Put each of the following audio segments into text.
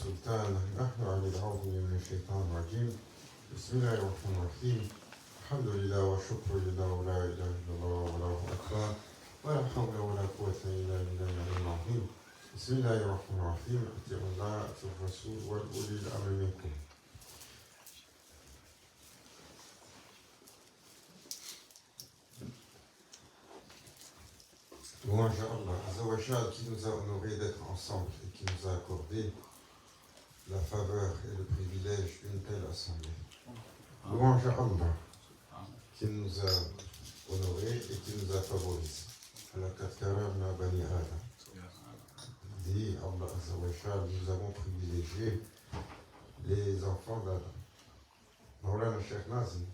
سلطان. نحن على العوذ من الشيطان الرجيم. بسم الله الرحمن الرحيم. الحمد لله والشكر لله ولا إله إلا الله والله أكبر ولا حول ولا قوة إلا بالله العلي العظيم. بسم الله الرحمن الرحيم. أطيعوا الله أطيعوا الرسول وأولي الأمر منكم. Louange à Allah Azzawajal qui nous a honorés d'être ensemble et qui nous a accordé la faveur et le privilège d'une telle assemblée. Louange à Allah qui nous a honorés et qui nous a favorisés. Bani Adam. Dit Allah Azzawajal, nous avons privilégié les enfants d'Adam. Maulana Cheikh Nazim,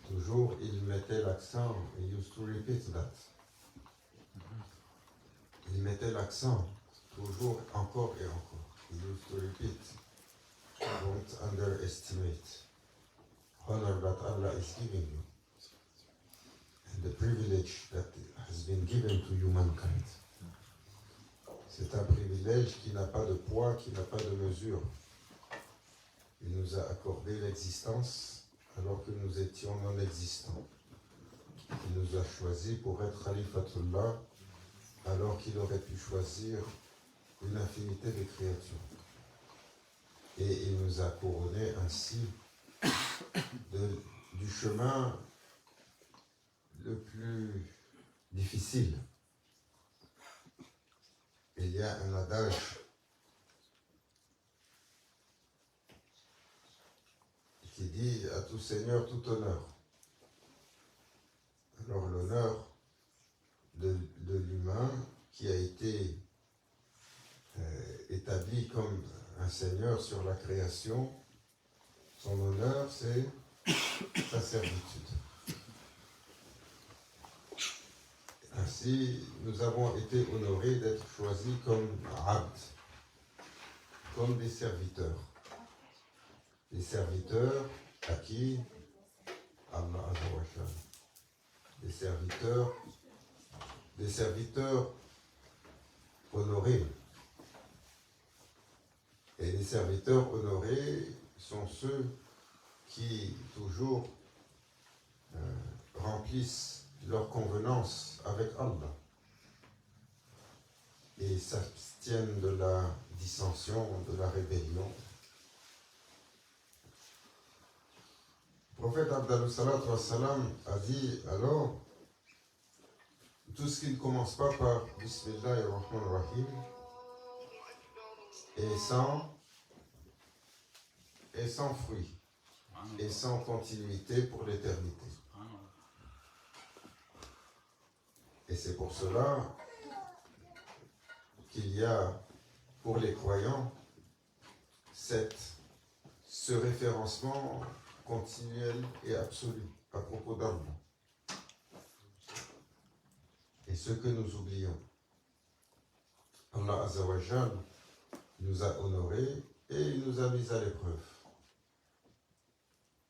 toujours il mettait l'accent, he used to repeat that. Il mettait l'accent, toujours, encore et encore. He used to repeat, don't underestimate honor that Allah is giving you and the privilege that has been given to humankind. C'est un privilège qui n'a pas de poids, qui n'a pas de mesure. Il nous a accordé l'existence alors que nous étions non existants. Il nous a choisis pour être Khalifatullah alors qu'il aurait pu choisir une infinité de créatures. Et il nous a couronnés ainsi du chemin le plus difficile. Il y a un adage qui dit à tout seigneur, tout honneur. Alors l'honneur de l'humain qui a été établi comme un seigneur sur la création, son honneur c'est sa servitude. Ainsi, nous avons été honorés d'être choisis comme abd, comme des serviteurs. Des serviteurs à qui Allah Azzawajal. Des serviteurs honorés. Et les serviteurs honorés sont ceux qui toujours remplissent leur convenance avec Allah et s'abstiennent de la dissension, de la rébellion. Le prophète Abdallah Salatu Wassalam a dit alors, tout ce qui ne commence pas par Bismillah ar-Rahman ar-Rahim est sans fruit et sans continuité pour l'éternité. Et c'est pour cela qu'il y a pour les croyants ce référencement continuel et absolu à propos d'Allah. Et ce que nous oublions, Allah Azzawajal nous a honorés et il nous a mis à l'épreuve.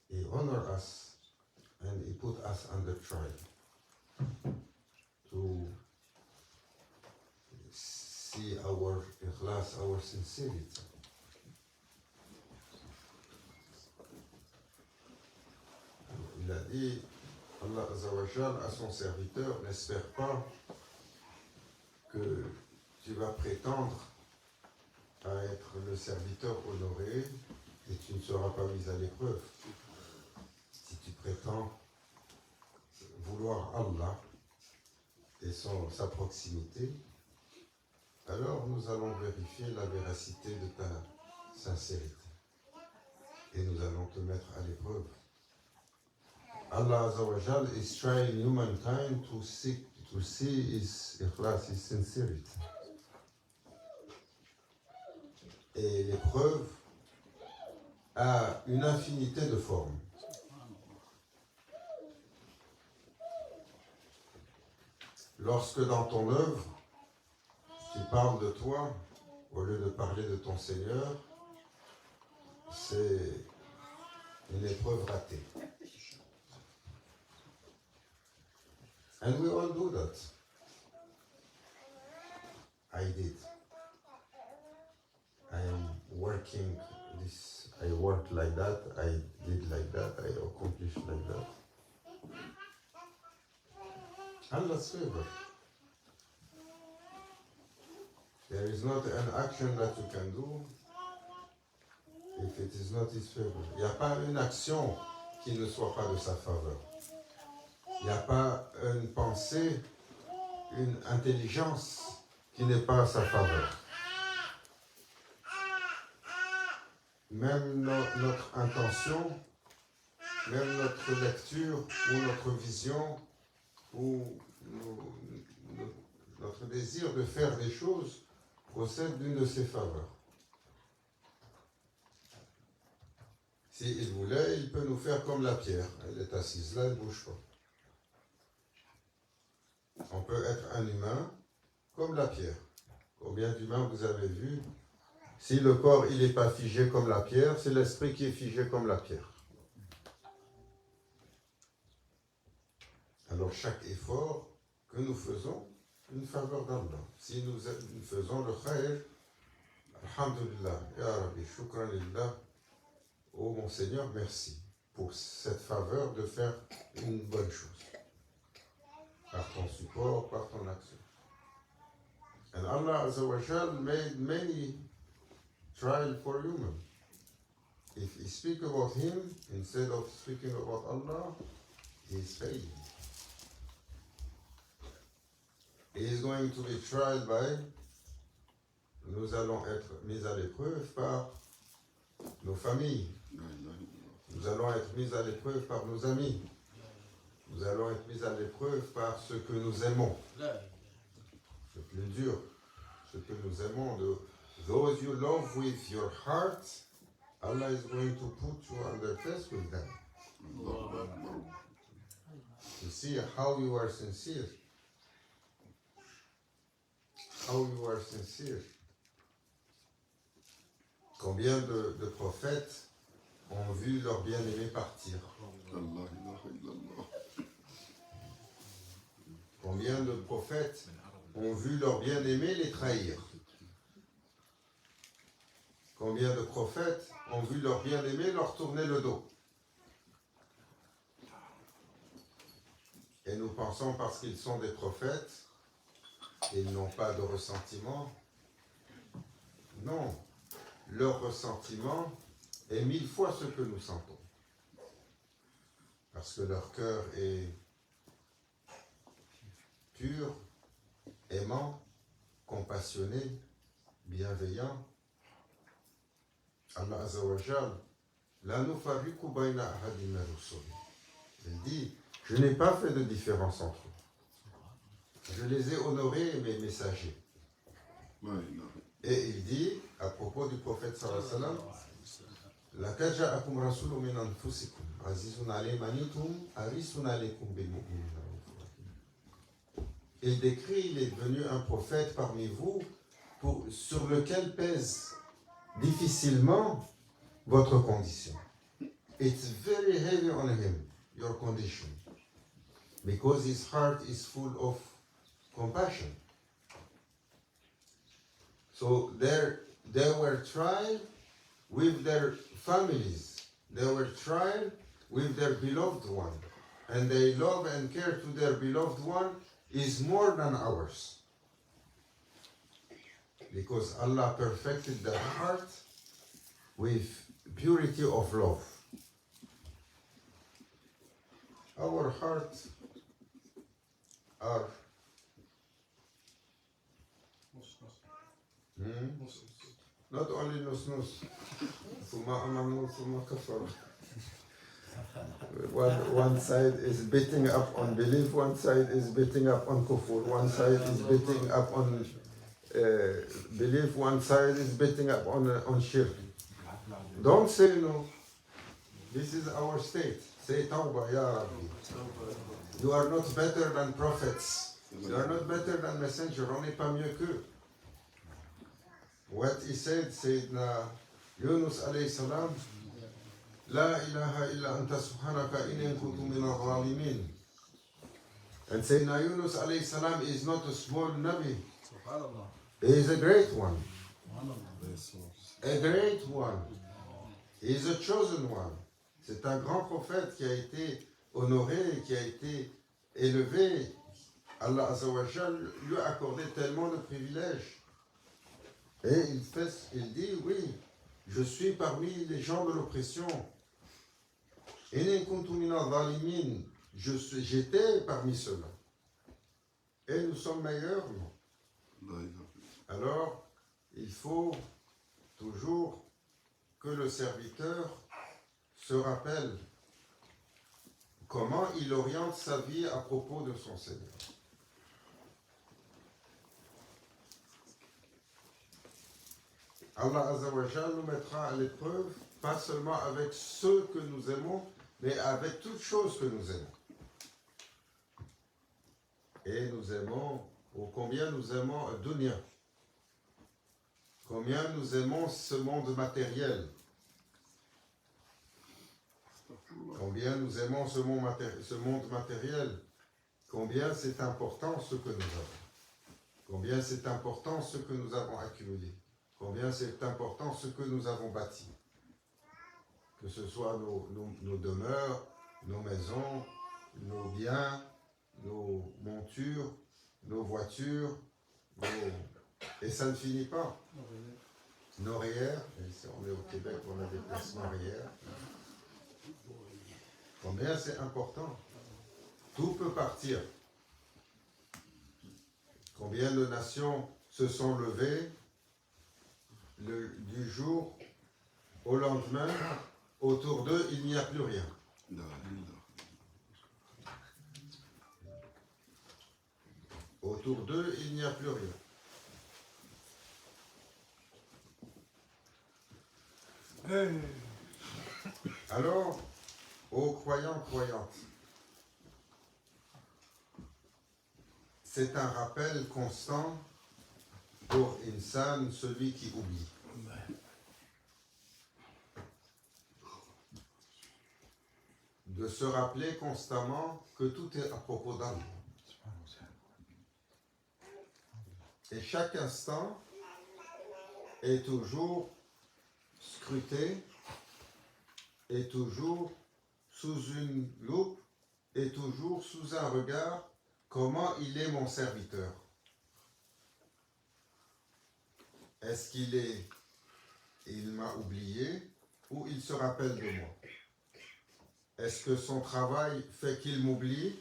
He honored us and he put us under trial to see our ikhlas, our sincerity. Il a dit, Allah Azzawajal à son serviteur, n'espère pas que tu vas prétendre à être le serviteur honoré et tu ne seras pas mis à l'épreuve. Si tu prétends vouloir Allah et sa proximité, alors nous allons vérifier la véracité de ta sincérité et nous allons te mettre à l'épreuve. Allah Azzawajal is trying humankind to see his ikhlas, his sincerity. Et l'épreuve a une infinité de formes. Lorsque dans ton œuvre, tu parles de toi, au lieu de parler de ton Seigneur, c'est une épreuve ratée. And we all do that. I did. king, this I worked like that, I did like that, I accomplished like that. Allah's favor. There is not an action that you can do if it is not his favor. Il n'y a pas une action qui ne soit pas de sa faveur. Il n'y a pas une pensée, une intelligence qui n'est pas à sa faveur. Même notre intention, même notre lecture ou notre vision ou notre désir de faire des choses procède d'une de ses faveurs. S'il voulait, il peut nous faire comme la pierre. Elle est assise là, elle ne bouge pas. On peut être un humain comme la pierre. Combien d'humains vous avez vu? Si le corps il n'est pas figé comme la pierre, c'est l'esprit qui est figé comme la pierre. Alors chaque effort que nous faisons, une faveur d'Allah. Si nous faisons le khayr, alhamdulillah, ya Rabbi, shukran lillah, oh mon Seigneur, merci pour cette faveur de faire une bonne chose. Par ton support, par ton action. And Allah Azza wa Jal made many trials for human. If you speak about him, instead of speaking about Allah, he is failing. He is going to be tried by, nous allons être mis à l'épreuve par nos familles. Nous allons être mis à l'épreuve par nos amis. Nous allons être mis à l'épreuve par ce que nous aimons. C'est plus dur. Ce que nous aimons. Those you love with your heart, Allah is going to put you under test with them. To see how you are sincere. How you are sincere. Combien de prophètes ont vu leur bien-aimé partir? Combien de prophètes ont vu leur bien-aimé les trahir? Combien de prophètes ont vu leur bien-aimé leur tourner le dos? Et nous pensons parce qu'ils sont des prophètes, ils n'ont pas de ressentiment. Non, leur ressentiment est 1000 fois ce que nous sentons. Parce que leur cœur est pur, aimant, compassionné, bienveillant. Allah Azza wa Jal, la nufarriqu bayna ahadin min rusul. Il dit, je n'ai pas fait de différence entre eux. Je les ai honorés, mes messagers. Et il dit, à propos du prophète sallallahu alayhi wa sallam, laqad ja'akum rasulun min anfusikum, azizun alayhi ma anittum, harisun alaykum bil mu'minina. Il décrit, il est devenu un prophète parmi vous sur lequel pèse difficilement votre condition. It's very heavy on him, your condition, because his heart is full of compassion. So they were tried with their families, they were tried with their beloved one, and they love and care to their beloved one is more than ours. Because Allah perfected their heart with purity of love. Our hearts are not only nus-nus, one side is beating up on belief, one side is beating up on kufur, one side is beating up on belief, one side is beating up on shirk. Don't say no. This is our state. Say tawbah, ya Rabbi. You are not better than prophets. You are not better than messenger. On n'est pas mieux qu'eux. What he said, Sayyidina Yunus alayhi salam, La ilaha illa anta subhanaka inni kuntu min al-zalimin. And Sayyidina Yunus alayhi salam is not a small Nabi. He is a great one. A great one. He is a chosen one. C'est un grand prophète qui a été honoré, qui a été élevé. Allah Azza wa Jal lui a accordé tellement de privilèges. Et il dit, oui, je suis parmi les gens de l'oppression. J'étais parmi ceux-là. Et nous sommes meilleurs, non? Alors, il faut toujours que le serviteur se rappelle comment il oriente sa vie à propos de son Seigneur. Allah Azza wa Jal nous mettra à l'épreuve, pas seulement avec ceux que nous aimons, mais avec toutes choses que nous aimons. Et nous aimons, ou combien nous aimons Dunya, combien nous aimons ce monde matériel, combien nous aimons ce monde matériel, combien c'est important ce que nous avons, combien c'est important ce que nous avons accumulé, combien c'est important ce que nous avons bâti, que ce soit nos demeures, nos maisons, nos biens, nos montures, nos voitures, et ça ne finit pas. Nos REER, ici on est au Québec, on a des placements REER. Combien c'est important. Tout peut partir. Combien de nations se sont levées du jour au lendemain, autour d'eux, il n'y a plus rien. Autour d'eux, il n'y a plus rien. Alors, aux croyants, croyantes, c'est un rappel constant pour Insan, celui qui oublie. De se rappeler constamment que tout est à propos d'Allah. Et chaque instant est toujours scruté, est toujours sous une loupe, est toujours sous un regard, comment il est mon serviteur. Est-ce il m'a oublié ou il se rappelle de moi? Est-ce que son travail fait qu'il m'oublie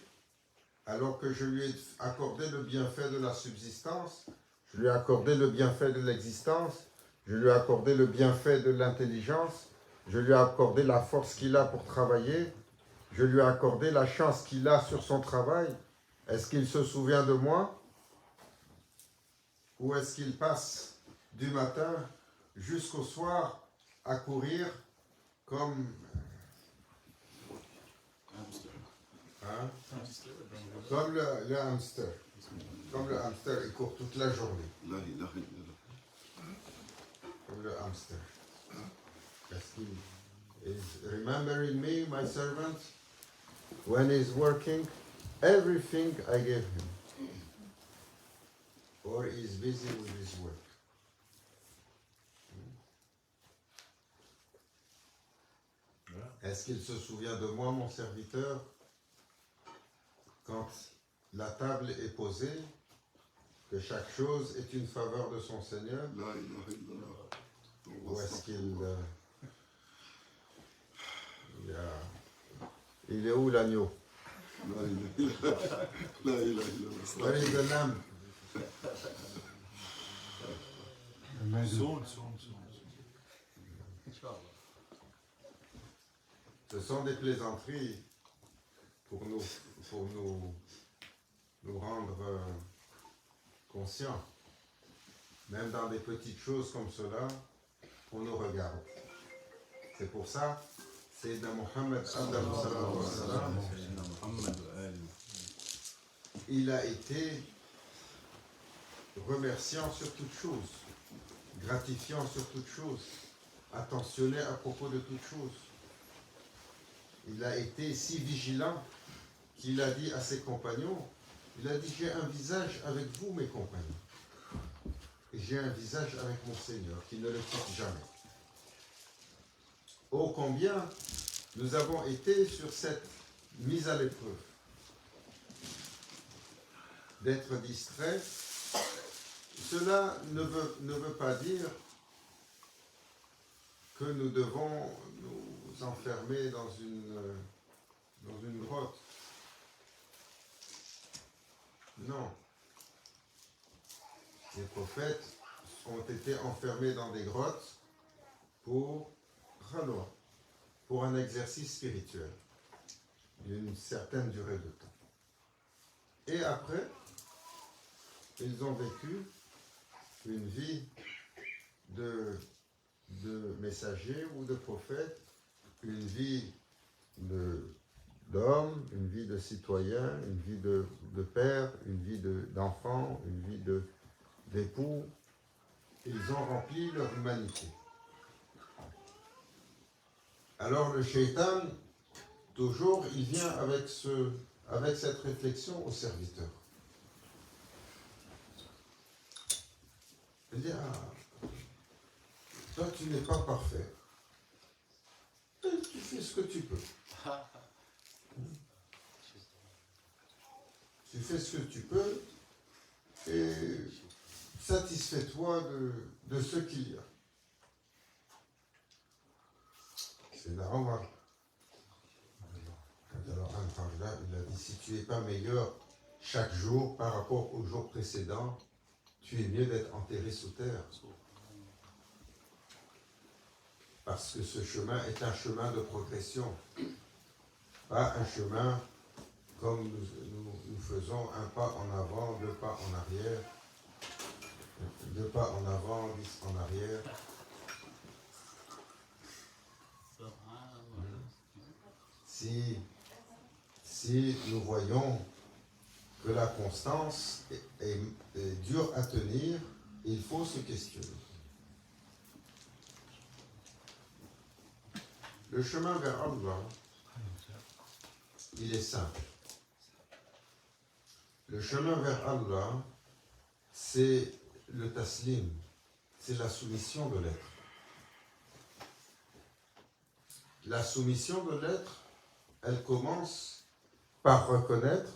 alors que je lui ai accordé le bienfait de la subsistance, je lui ai accordé le bienfait de l'existence, je lui ai accordé le bienfait de l'intelligence, je lui ai accordé la force qu'il a pour travailler, je lui ai accordé la chance qu'il a sur son travail. Est-ce qu'il se souvient de moi? Ou est-ce qu'il passe du matin jusqu'au soir à courir comme... Hein? Comme le hamster. Comme le hamster, il court toute la journée. Comme le hamster. Est-ce qu'il is remembering me, my servant? When he's working, everything I gave him. Or he's busy with his work. Est-ce qu'il se souvient de moi, mon serviteur, quand la table est posée, que chaque chose est une faveur de son Seigneur? Ou est-ce il est où l'agneau? Where is the lamb? Ce sont des plaisanteries pour nous rendre conscients. Même dans des petites choses comme cela, on nous regarde. C'est pour ça, Sayyidina Muhammad, il a été remerciant sur toute chose, gratifiant sur toute chose, attentionné à propos de toute chose. Il a été si vigilant qu'il a dit à ses compagnons, il a dit, j'ai un visage avec vous, mes compagnons. j'ai un visage avec mon Seigneur qui ne le quitte jamais. Ô combien nous avons été sur cette mise à l'épreuve. D'être distrait, cela ne veut pas dire que nous devons nous enfermer dans une grotte. Non. Les prophètes ont été enfermés dans des grottes pour un exercice spirituel d'une certaine durée de temps. Et après, ils ont vécu une vie de messager ou de prophète, une vie d'homme, une vie de citoyen, une vie de père, une vie d'enfant, une vie d'époux. Ils ont rempli leur humanité. Alors le shaitan, toujours, il vient avec cette réflexion au serviteur. Il dit, toi tu n'es pas parfait. Tu fais ce que tu peux. Tu fais ce que tu peux et satisfais-toi de ce qu'il y a. C'est Omar. Alors là, il a dit, si tu n'es pas meilleur chaque jour par rapport au jour précédent, tu es mieux d'être enterré sous terre. Parce que ce chemin est un chemin de progression, pas un chemin comme nous faisons un pas en avant, 2 pas en arrière, 2 pas en avant, 10 en arrière. Si nous voyons que la constance est dure à tenir, il faut se questionner. Le chemin vers Allah, il est simple. Le chemin vers Allah, c'est le taslim, c'est la soumission de l'être. La soumission de l'être, elle commence par reconnaître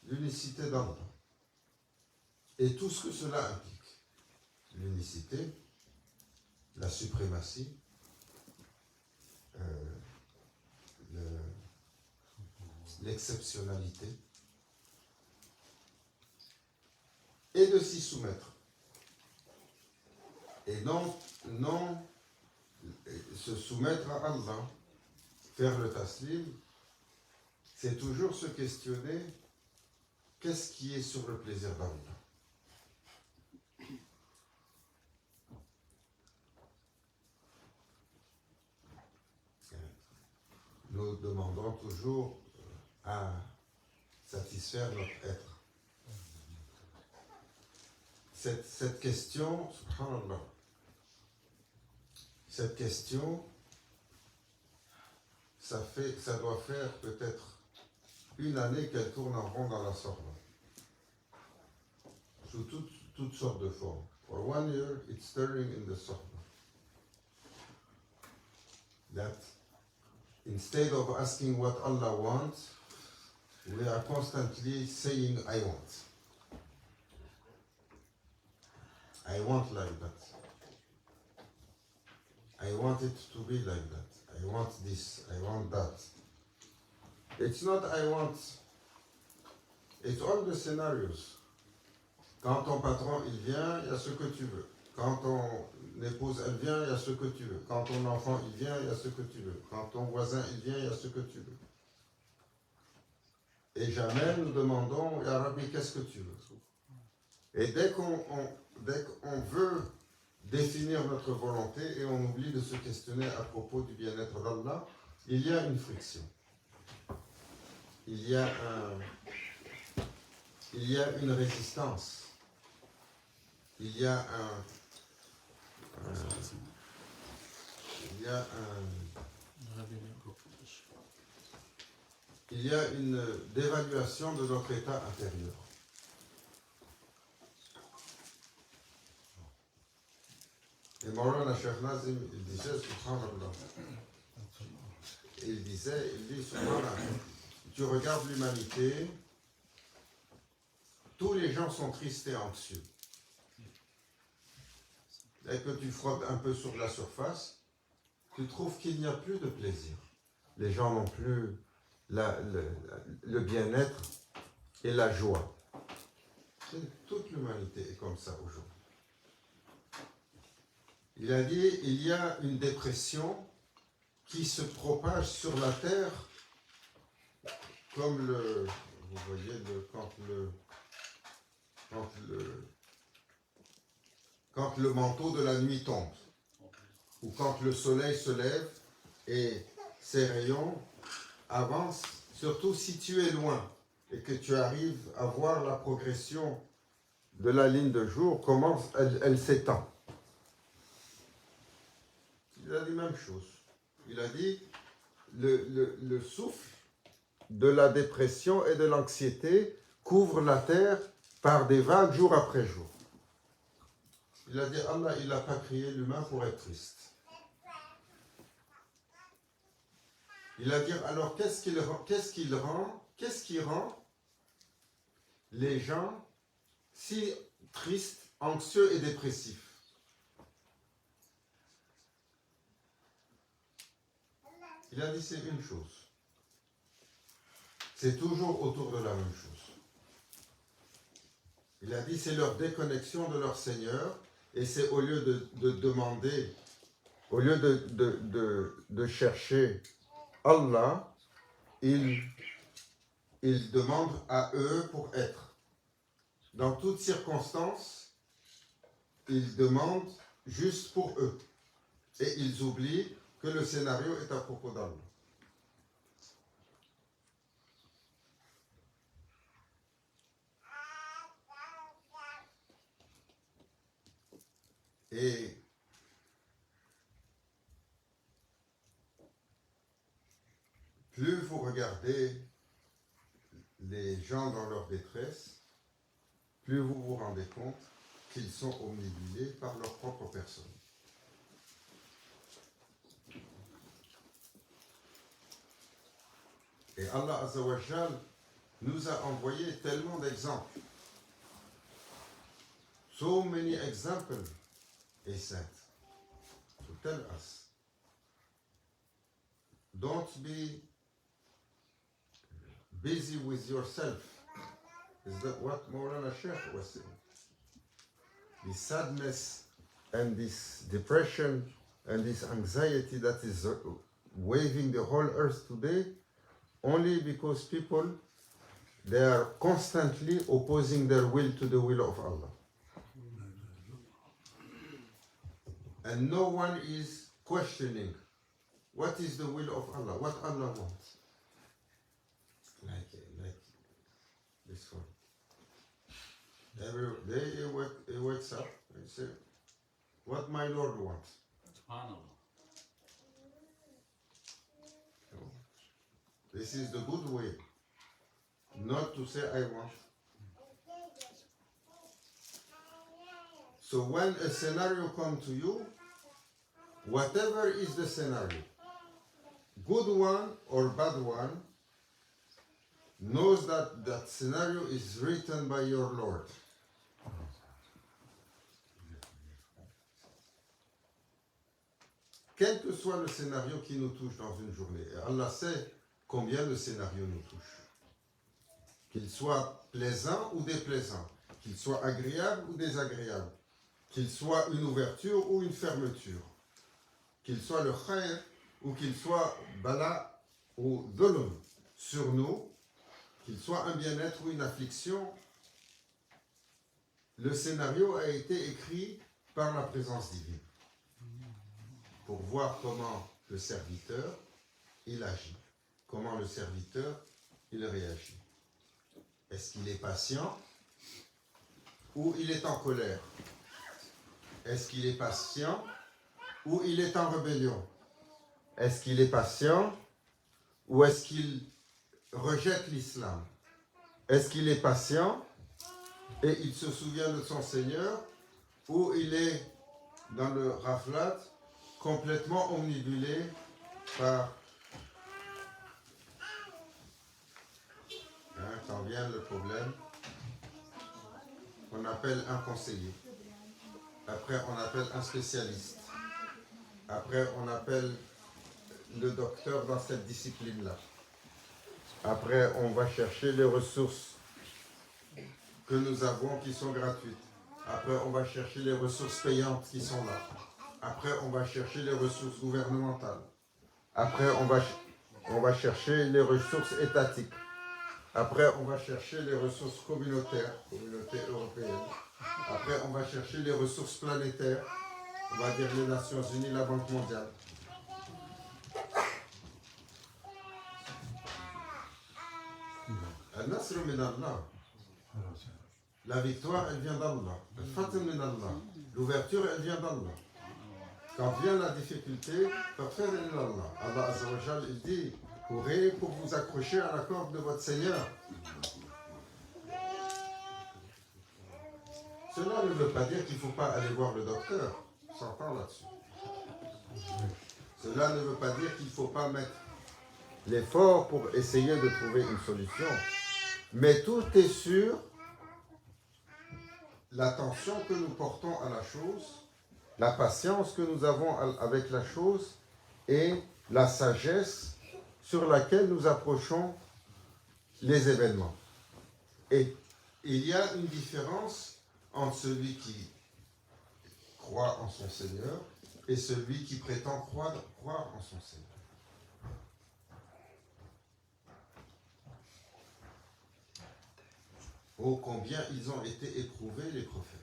l'unicité d'Allah et tout ce que cela implique. L'unicité, la suprématie, l'exceptionnalité, et de s'y soumettre. Et non se soumettre à Allah, faire le taslim, c'est toujours se questionner qu'est-ce qui est sur le plaisir d'Allah. Nous demandons toujours à satisfaire notre être. Cette question, subhanallah, cette question, ça doit faire peut-être 1 année qu'elle tourne en rond dans la sorte, sous toutes sortes de formes. For 1 year, it's stirring in the sorte. That instead of asking what Allah wants, we are constantly saying, I want. I want like that. I want it to be like that. I want this, I want that. It's not I want. It's all the scenarios. Quand ton patron il vient, il y a ce que tu veux. Quand ton épouse elle vient, il y a ce que tu veux. Quand ton enfant il vient, il y a ce que tu veux. Quand ton voisin il vient, il y a ce que tu veux. Et jamais nous demandons, Ya Rabbi, qu'est-ce que tu veux? Et dès qu'on veut définir notre volonté et on oublie de se questionner à propos du bien-être d'Allah, il y a une friction. Il y a une résistance. Il y a une dévaluation de notre état intérieur. Et Maulana Cheikh Nazim, il disait, subhanallah, il dit, subhanallah, tu regardes l'humanité, tous les gens sont tristes et anxieux. Et que tu frottes un peu sur la surface, tu trouves qu'il n'y a plus de plaisir. Les gens n'ont plus le bien-être et la joie. Toute l'humanité est comme ça aujourd'hui. Il a dit, il y a une dépression qui se propage sur la terre comme vous voyez, quand le manteau de la nuit tombe, ou quand le soleil se lève et ses rayons avancent, surtout si tu es loin et que tu arrives à voir la progression de la ligne de jour, comment elle s'étend. Il a dit la même chose. Il a dit le souffle de la dépression et de l'anxiété couvre la terre par des vagues jour après jour. Il a dit Allah, il n'a pas créé l'humain pour être triste. Il a dit alors qu'est-ce qui rend les gens si tristes, anxieux et dépressifs? Il a dit c'est une chose. C'est toujours autour de la même chose. Il a dit c'est leur déconnexion de leur Seigneur et c'est au lieu de demander, au lieu de chercher Allah, ils demandent à eux pour être. Dans toutes circonstances, ils demandent juste pour eux. Et ils oublient que le scénario est à propos d'Allah. Et plus vous regardez les gens dans leur détresse, plus vous vous rendez compte qu'ils sont omnibulés par leur propre personne. Et Allah Azza wa Jal nous a envoyé tellement d'exemples. So many examples he sent to tell us. Don't be busy with yourself. Is that what Maulana Sheikh was saying? The sadness and this depression and this anxiety that is waving the whole earth today, only because people, they are constantly opposing their will to the will of Allah. And no one is questioning what is the will of Allah, what Allah wants. Like this one. Every day he wakes up and says, what my Lord wants. This is the good way. Not to say I want. So when a scenario comes to you, whatever is the scenario, good one or bad one, knows that that scenario is written by your Lord. Quel que soit le scénario qui nous touche dans une journée, et Allah sait combien de scénarios nous touchent. Qu'il soit plaisant ou déplaisant, qu'il soit agréable ou désagréable, qu'il soit une ouverture ou une fermeture, qu'il soit le khair ou qu'il soit bala ou dhulm sur nous, qu'il soit un bien-être ou une affliction, le scénario a été écrit par la présence divine pour voir comment le serviteur, il agit, comment le serviteur, il réagit. Est-ce qu'il est patient ou il est en colère? Est-ce qu'il est patient ou il est en rébellion? Est-ce qu'il est patient ou est-ce qu'il rejette l'islam? Est-ce qu'il est patient et il se souvient de son Seigneur ou il est dans le raflat, complètement omnibulé par... quand vient le problème, on appelle un conseiller. Après, on appelle un spécialiste. Après, on appelle le docteur dans cette discipline-là. Après, on va chercher les ressources que nous avons qui sont gratuites. Après, on va chercher les ressources payantes qui sont là. Après, on va chercher les ressources gouvernementales. Après, on va chercher les ressources étatiques. Après, on va chercher les ressources communautaires, communauté européenne. Après, on va chercher les ressources planétaires, on va dire les Nations Unies, la Banque mondiale. Al-Nasr min Allah. La victoire, elle vient d'Allah. Al-Fath min Allah. L'ouverture, elle vient d'Allah. Quand vient la difficulté, parfait min Allah. Allah Azza wa Jal, il dit, courez pour vous accrocher à la corde de votre Seigneur. Cela ne veut pas dire qu'il ne faut pas aller voir le docteur. On s'entend là-dessus. Cela ne veut pas dire qu'il ne faut pas mettre l'effort pour essayer de trouver une solution. Mais tout est sur l'attention que nous portons à la chose, la patience que nous avons avec la chose et la sagesse sur laquelle nous approchons les événements. Et il y a une différence entre celui qui croit en son Seigneur et celui qui prétend croire en son Seigneur. Oh, combien ils ont été éprouvés, les prophètes.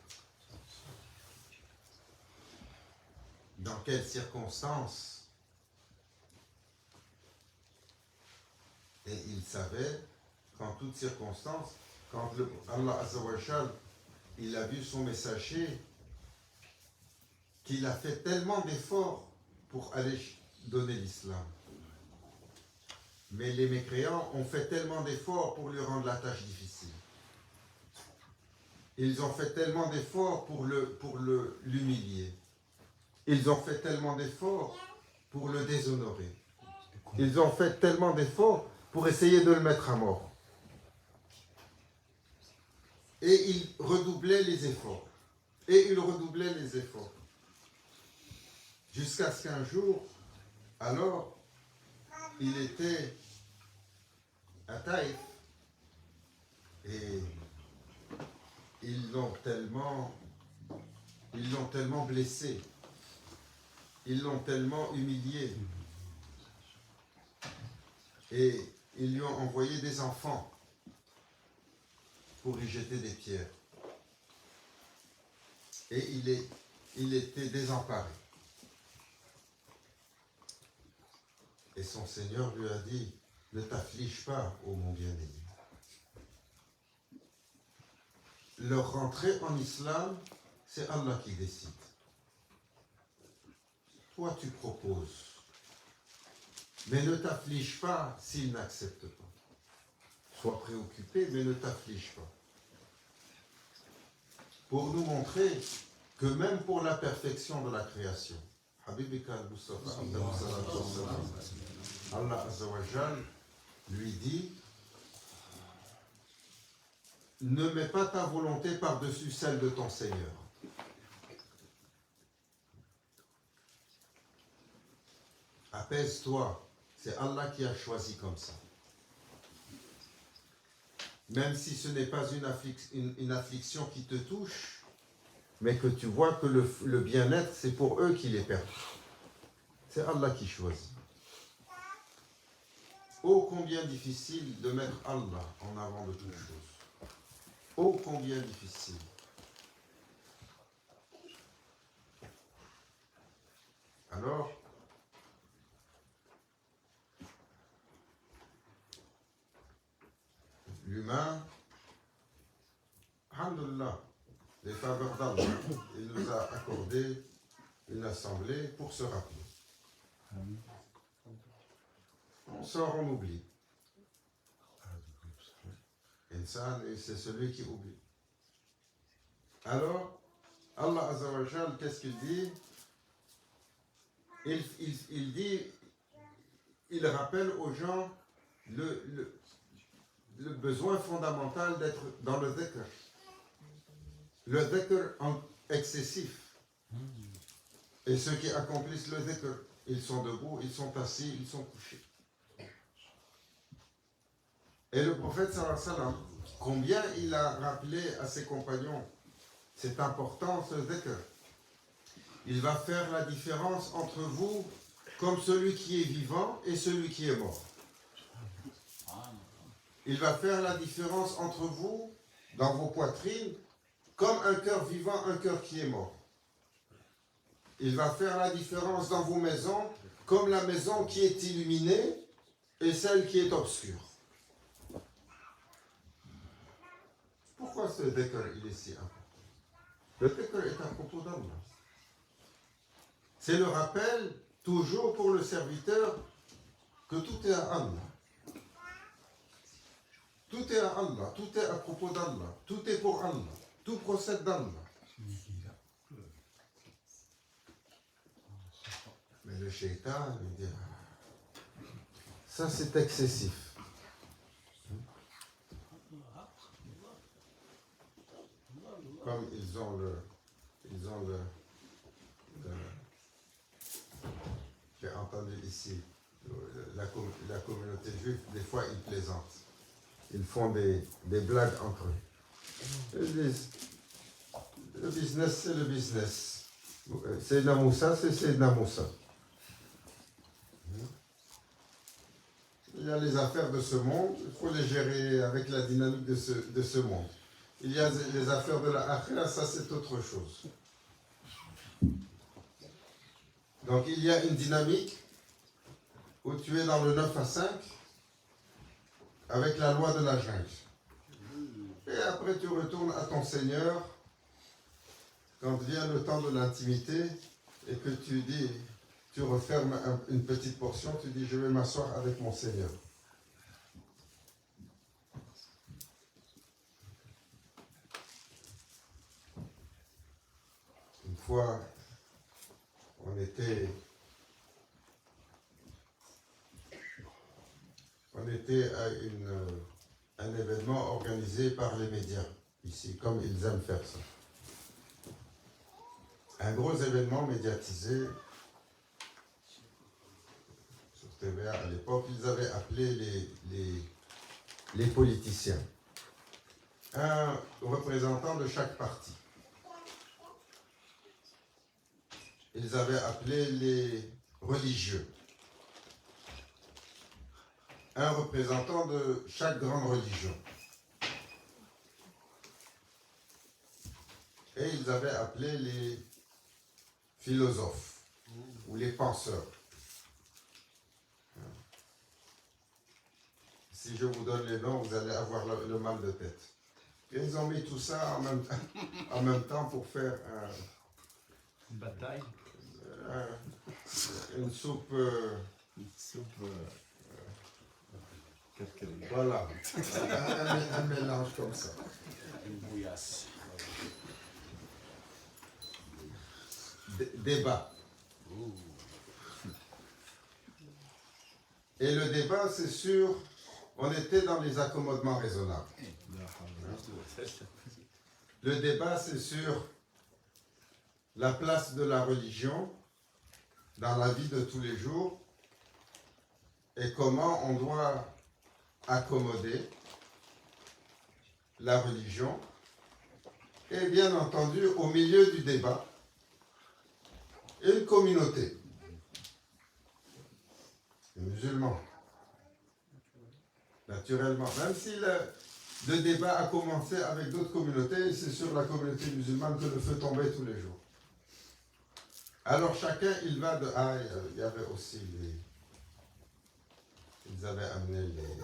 Dans quelles circonstances? Et ils savaient qu'en toutes circonstances, quand Allah Azza wa Jal, il a vu son messager, qu'il a fait tellement d'efforts pour aller donner l'islam. Mais les mécréants ont fait tellement d'efforts pour lui rendre la tâche difficile. Ils ont fait tellement d'efforts pour l'humilier. Ils ont fait tellement d'efforts pour le déshonorer. Ils ont fait tellement d'efforts pour essayer de le mettre à mort. Et ils redoublaient les efforts. Et ils redoublaient les efforts. Jusqu'à ce qu'un jour, alors, il était à Taïf. Et ils l'ont tellement blessé. Ils l'ont tellement humilié. Et ils lui ont envoyé des enfants pour y jeter des pierres. Et il était désemparé. Et son Seigneur lui a dit, ne t'afflige pas, ô mon bien-aimé. Leur rentrée en islam, c'est Allah qui décide. Toi, tu proposes. Mais ne t'afflige pas s'ils n'acceptent pas. Sois préoccupé, mais ne t'afflige pas. Pour nous montrer que même pour la perfection de la création, Habibika al-Mustafa, Allah Azza wa Jal lui dit, ne mets pas ta volonté par-dessus celle de ton Seigneur. Apaise-toi. C'est Allah qui a choisi comme ça. Même si ce n'est pas une affliction qui te touche, mais que tu vois que le bien-être, c'est pour eux qu'il est perdu. C'est Allah qui choisit. Oh, combien difficile de mettre Allah en avant de toute chose. Oh, combien difficile. Alors, l'humain, alhamdoulilah, les faveurs d'Allah, il nous a accordé une assemblée pour se rappeler. On sort, on oublie. Insan, c'est celui qui oublie. Alors, Allah Azza wa Jal, qu'est-ce qu'il dit? Il dit, il rappelle aux gens le besoin fondamental d'être dans le dhikr. Le dhikr excessif. Et ceux qui accomplissent le dhikr, ils sont debout, ils sont assis, ils sont couchés. Et le prophète sallallahu alayhi wa sallam, combien il a rappelé à ses compagnons, c'est important ce dhikr. Il va faire la différence entre vous comme celui qui est vivant et celui qui est mort. Il va faire la différence entre vous, dans vos poitrines, comme un cœur vivant, un cœur qui est mort. Il va faire la différence dans vos maisons, comme la maison qui est illuminée et celle qui est obscure. Pourquoi ce dhikr il est si important? Le dhikr est à propos d'Allah. C'est le rappel, toujours pour le serviteur, que tout est à Allah. Tout est à Allah, tout est à propos d'Allah, tout est pour Allah, tout procède d'Allah. Mais le shaitan, il dit, ça c'est excessif. Comme ils ont le j'ai entendu ici, la communauté juive, des fois ils plaisantent. Ils font des blagues entre eux. Ils disent, le business c'est le business. Sayyidina Moussa, c'est Sayyidina Moussa. Il y a les affaires de ce monde, il faut les gérer avec la dynamique de ce monde. Il y a les affaires de la akhira, ça c'est autre chose. Donc il y a une dynamique où tu es dans le 9 à 5 avec la loi de la jungle. Et après tu retournes à ton Seigneur quand vient le temps de l'intimité et que tu dis, tu refermes une petite portion, tu dis je vais m'asseoir avec mon Seigneur. Une fois, on était à un événement organisé par les médias, ici, comme ils aiment faire ça. Un gros événement médiatisé sur TVA à l'époque, ils avaient appelé les politiciens, un représentant de chaque parti. Ils avaient appelé les religieux, un représentant de chaque grande religion. Et ils avaient appelé les philosophes ou les penseurs. Si je vous donne les noms, vous allez avoir le mal de tête. Et ils ont mis tout ça en même temps pour faire Une bataille. Une soupe. Une soupe. Voilà. un mélange comme ça. Une bouillasse. Débat. Et le débat, c'est sûr, on était dans les accommodements raisonnables. Le débat, c'est sur la place de la religion dans la vie de tous les jours et comment on doit accommoder la religion. Et bien entendu, au milieu du débat, une communauté, les musulmans, naturellement. Même si le débat a commencé avec d'autres communautés, c'est sur la communauté musulmane que le feu tombait tous les jours. Alors chacun, il va de... Ah, il y avait aussi les... Ils avaient amené les...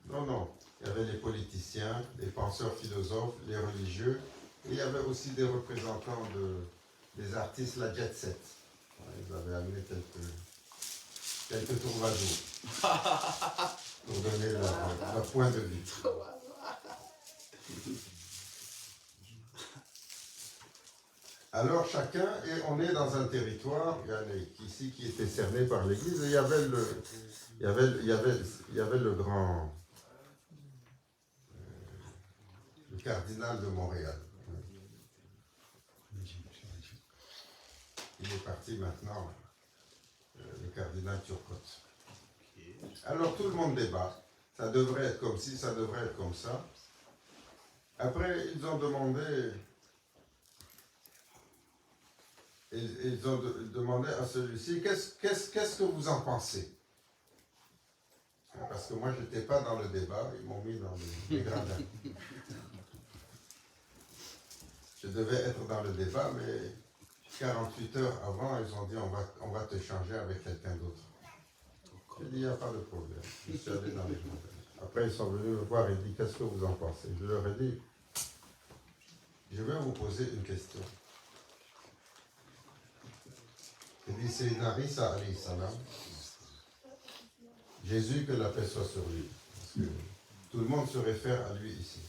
Non, il y avait les politiciens, les penseurs philosophes, les religieux, et il y avait aussi des représentants des artistes, la jet set. Ils avaient amené quelques troubadours pour donner leur point de vue. Alors chacun, et on est dans un territoire, il y a ici qui était cerné par l'Église, et il y avait le grand, le cardinal de Montréal. Il est parti maintenant, le cardinal Turcotte. Alors tout le monde débat. Ça devrait être comme ci, ça devrait être comme ça. Après, ils ont demandé à celui-ci, qu'est-ce que vous en pensez? Parce que moi, je n'étais pas dans le débat, ils m'ont mis dans les gradins. Je devais être dans le débat, mais 48 heures avant, ils ont dit, on va te changer avec quelqu'un d'autre. J'ai dit, il n'y a pas de problème. Je suis allé dans les gradins. Après, ils sont venus me voir et dit, qu'est-ce que vous en pensez? Je leur ai dit, je vais vous poser une question. Il dit, c'est Isa alayhi salam. Jésus, que la paix soit sur lui. Parce que tout le monde se réfère à lui ici.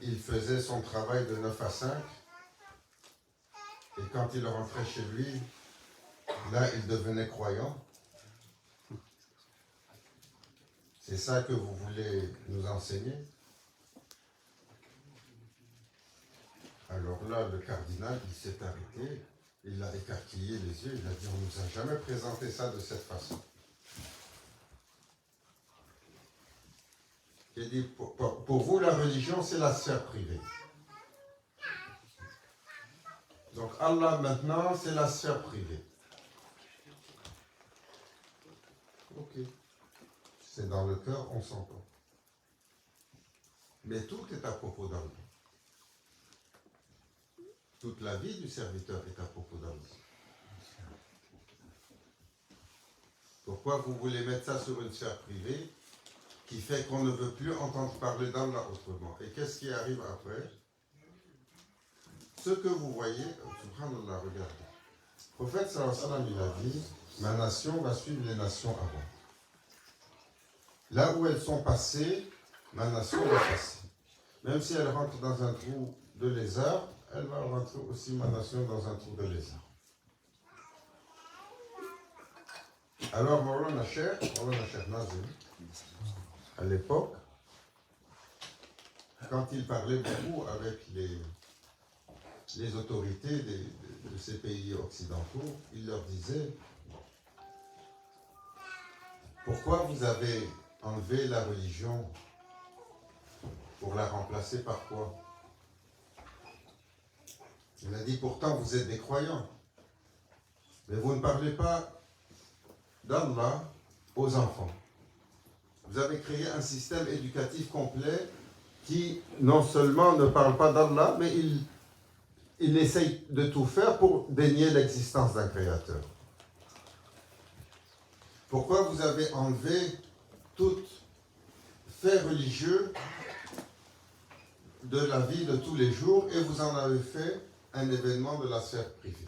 Il faisait son travail de 9 à 5. Et quand il rentrait chez lui, là, il devenait croyant. C'est ça que vous voulez nous enseigner? Alors là, le cardinal, il s'est arrêté, il a écarquillé les yeux, il a dit, on ne nous a jamais présenté ça de cette façon. Il dit, pour vous, la religion, c'est la sphère privée. Donc Allah, maintenant, c'est la sphère privée. Ok. C'est dans le cœur, on s'entend. Mais tout est à propos d'Allah. Toute la vie du serviteur est à propos d'Allah. Pourquoi vous voulez mettre ça sur une sphère privée qui fait qu'on ne veut plus entendre parler d'Allah autrement? Et qu'est-ce qui arrive après? Ce que vous voyez, subhanallah, regardez. Le prophète sallallahu alayhi wa sallam, il a dit, ma nation va suivre les nations avant. Là où elles sont passées, ma nation va passer. Même si elle rentre dans un trou de lézard, elle va rentrer aussi, ma nation, dans un trou de lézard. Alors, Maulana Cheikh Nazim, à l'époque, quand il parlait beaucoup avec les autorités de ces pays occidentaux, il leur disait, pourquoi vous avez enlevé la religion pour la remplacer par quoi? Il a dit, pourtant vous êtes des croyants, mais vous ne parlez pas d'Allah aux enfants. Vous avez créé un système éducatif complet qui non seulement ne parle pas d'Allah, mais il essaye de tout faire pour dénier l'existence d'un créateur. Pourquoi vous avez enlevé tout fait religieux de la vie de tous les jours et vous en avez fait un événement de la sphère privée?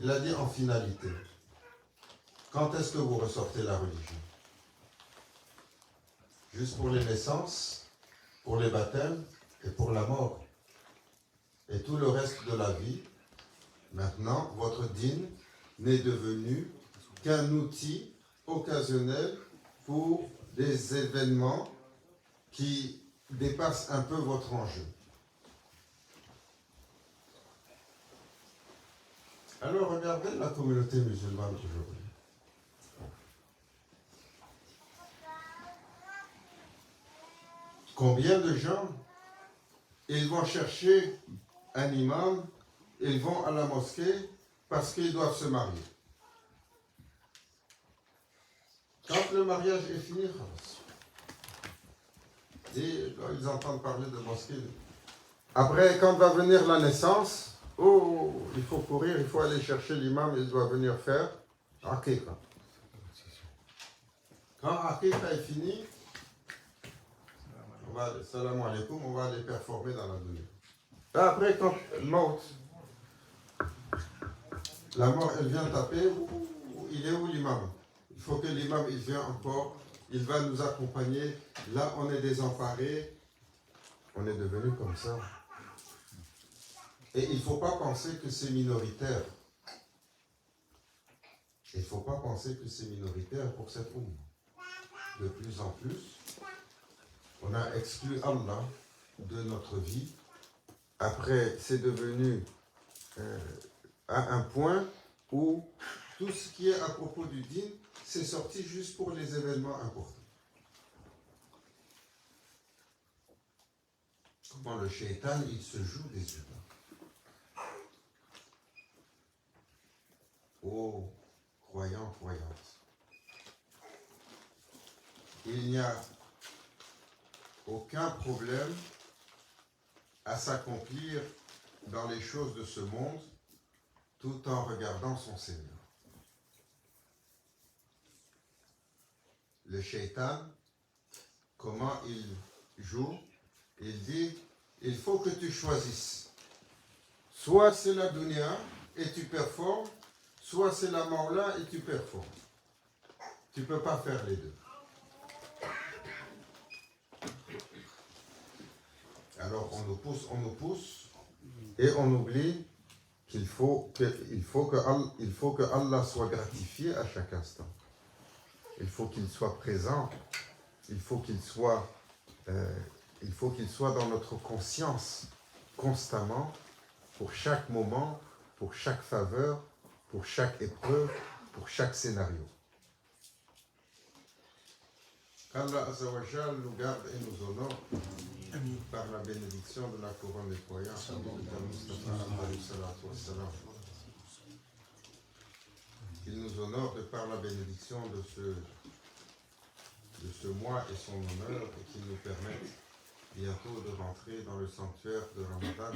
Il a dit en finalité, quand est-ce que vous ressortez la religion? Juste pour les naissances, pour les baptêmes et pour la mort. Et tout le reste de la vie, maintenant, votre dîne n'est devenu qu'un outil occasionnel pour des événements qui dépassent un peu votre enjeu. Alors regardez la communauté musulmane aujourd'hui. Combien de gens, ils vont chercher un imam, ils vont à la mosquée parce qu'ils doivent se marier. Quand le mariage est fini, ils entendent parler de mosquée. Après, quand va venir la naissance, il faut courir, il faut aller chercher l'imam, il doit venir faire Aqiqa. Quand Aqiqa est fini, salam alaikum, on va aller performer dans la dunya. Après, quand la mort, elle vient taper, il est où l'imam? Il faut que l'imam, il vient encore, il va nous accompagner. Là, on est désemparés, On est devenu comme ça. Et il ne faut pas penser que c'est minoritaire. Il ne faut pas penser que c'est minoritaire pour cette umma. De plus en plus, on a exclu Allah de notre vie. Après, c'est devenu à un point où tout ce qui est à propos du dîn, c'est sorti juste pour les événements importants. Comment le shaitan, il se joue des humains. Oh, croyants, croyantes. Il n'y a aucun problème à s'accomplir dans les choses de ce monde tout en regardant son Seigneur. Le shaitan, comment il joue? Il dit, il faut que tu choisisses. Soit c'est la dunya et tu performes, soit c'est la mawla et tu performes. Tu ne peux pas faire les deux. Alors on nous pousse et on oublie qu'il faut que Allah soit gratifié à chaque instant. Il faut qu'il soit présent. Il faut qu'il soit dans notre conscience constamment, pour chaque moment, pour chaque faveur, pour chaque épreuve, pour chaque scénario. Qu'Allah Azza wa Jal nous garde et nous honore par la bénédiction de la couronne des croyants. Il nous honore de par la bénédiction de ce mois et son honneur, et qu'il nous permette bientôt de rentrer dans le sanctuaire de Ramadan.